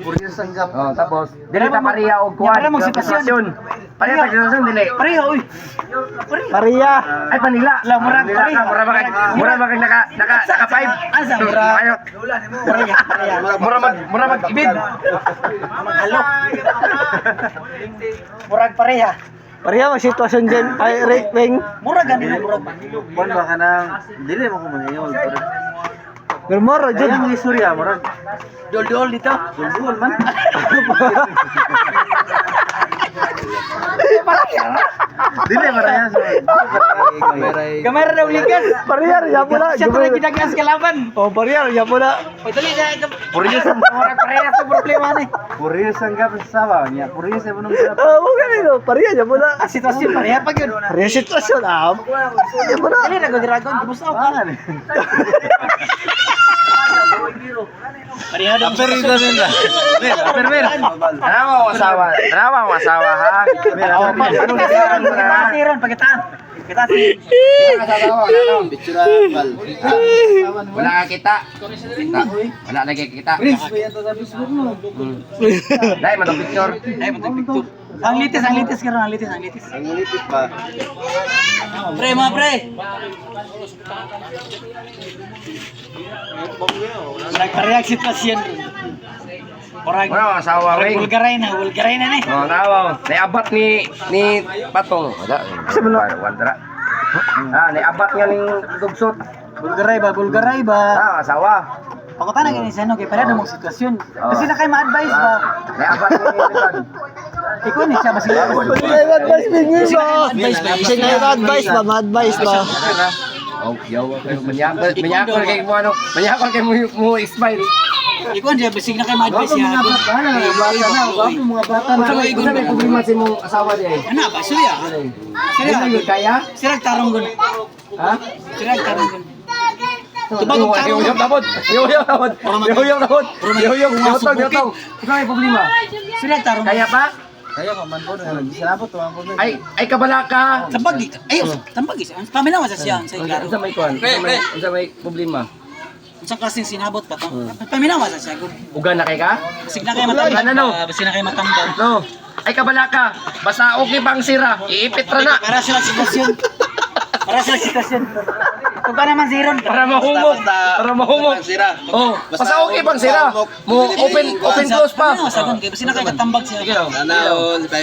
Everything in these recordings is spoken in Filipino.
Puryo sanggap. Oh, tapos dili ta pareha og kuan. Para magsitwasyon. Pareha ta sitwasyon dili. Pareha, uy. Pariya. Ay panila. La murag Panila ka, mura ba kay naka 5. Asa mura? Ayo. Pareha, pareha. Mura mag ibid. Maghalo. Murag pareha. Pariya magsitwasyon dyan. Ay, Weng. Murag ganito, murag. Kuan ba ka nang dili mo ko mangyol. Gulmoro Diyan dyan. ang istorya murag. Dol-dol dito. Dulbul man. Dili maraya sa. Gamay ra daw likas. Pariya, ya po na. Siya tuloy ginagas kalaban. Oh, pariya, ya po na. Dali na. Puryo sa murag pareha sa problema ni. Puryo sanggap sa sawa niya. Puryo sa bunong sa. Oh, ganito. Pariya, ya po na. Sitwasyon pareha pa gyud. Pariya sitwasyon. Ya po na. Dali na go dragon, gibusaw ka. Pareha daw. Perida nila. Perver. Tanawa ang asawa ha. Ano gasiran mo na? Pagkatasiron, pagkataan. Pagkatasi. Wala ka kita. Wala na kita. Dai man tong picture. Ay, mo picture. Ang litis karon, ang litis. Ang nilipit pa. Pre, mga pre. Nagpareact sitwasyon. Orang Wala ang asawa wing. vulgaray na ni. Oh, nawaw. Naiabat ni Patong. Wala. Wala. Naiabat niya ning dugsot. Vulgaray ba? Asawa. Pakutan na gini sa ano, kay pareha mong sitwasyon. Kasi na kayo ma-advise ba? Naiabat ni Lipan. Ikaw ni siya masila. Pariya, advice bigyan ba? Kasi na advice ba? Ma-advice ba? Oh, yaw kayo manyakol kay mo ano, manyakol kay mo smile. Ikaw niya basig na kayo ma-advise siya. Mga bata Unsa may problema sa imong asawa di ay? Ano ba? Surya. Dili kaya? Sirag tarong gun. Ha? Sirag tarong gun. Tubag tarong. Yoyok tapod. Yotong. Unsa may problema? Sirag tarong. Kaya pa? Kaya ka man po na. Salabot to ang po. Ay kabala ka. Tambag di. Ay, tambag isa. Paminawa sa siya sa klaro. Unsa may kuan? Unsa may problema? Unsang klaseng sinabot pa to? Paminawa sa siya. Ugan na kay ka? Basig na kayo matambag. Ano? Basig na kayo matambag. No. Ay kabala ka. Basta okay pang sira. Iipit ra na. Para sila sitwasyon. Ito ka naman ziron. Para mahumog. Oh, basta okay pang sira. Mo open close pa. Paminawa sa gun kay basig na kayo matambag siya.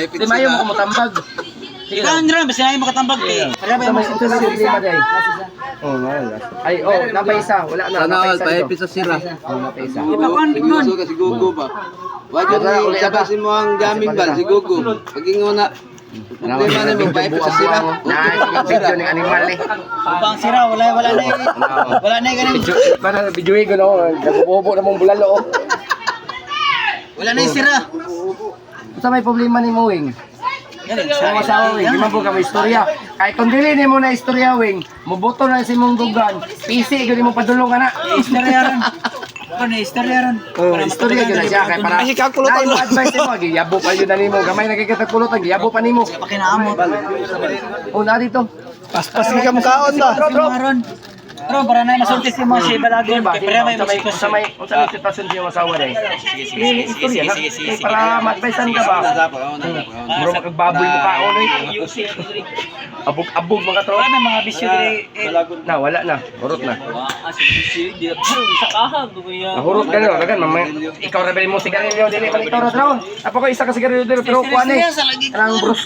Di mayo mo kumutambag. Ikaw Andron, basig na kayo makatambag kay. Para ba Sa yung may problema day. Oh, wala. Ay, napaisa. Wala na. Napaisa. sa sira. Oh, napaisa. Ipakon gun. Suga si Gugu ba? Wala ni sabasin mo ang gaming bal si Gugu. Paging una. Problema na mo paipit sa sira. Video ng animal eh. Ubang sira, wala na ganun. Para video ko no, nabububo na mong bulalo. Wala na yung sira. Sa may problema ni Moing. Galing Sa mga asawa wing, di man po kami istorya. Kahit kung dili ni mo na istorya wing, mubuto na si mong dugan, PC gani mo padulong ana. Istoryaran. Ano na istoryaran? Oh, istorya gyud na siya kay para. Ay, kakulutan Dahil mo. advice mo, giyabo pa yun na nimo. Gamay nakikita kulutan, giyabo pa nimo. Pakinaamot. Oh, na dito. Paspas ka makaon ba? Maron. Pero para na masulti si mo si Balagon kay para may Sa may sitwasyon siya masawa dai. Sige, istorya na. Para ma-advisean ka ba? Muro makagbaboy mo ka ono. Abog mga tro. Wala may mga bisyo diri. Na wala na. Hurot na. Sa kahag kuya. Nahurot ka no, dagan mamay. Ikaw ra mo sigarilyo dili man ito ra tro. Apo ko isa ka sigarilyo dili pero kuan eh. Kanang bros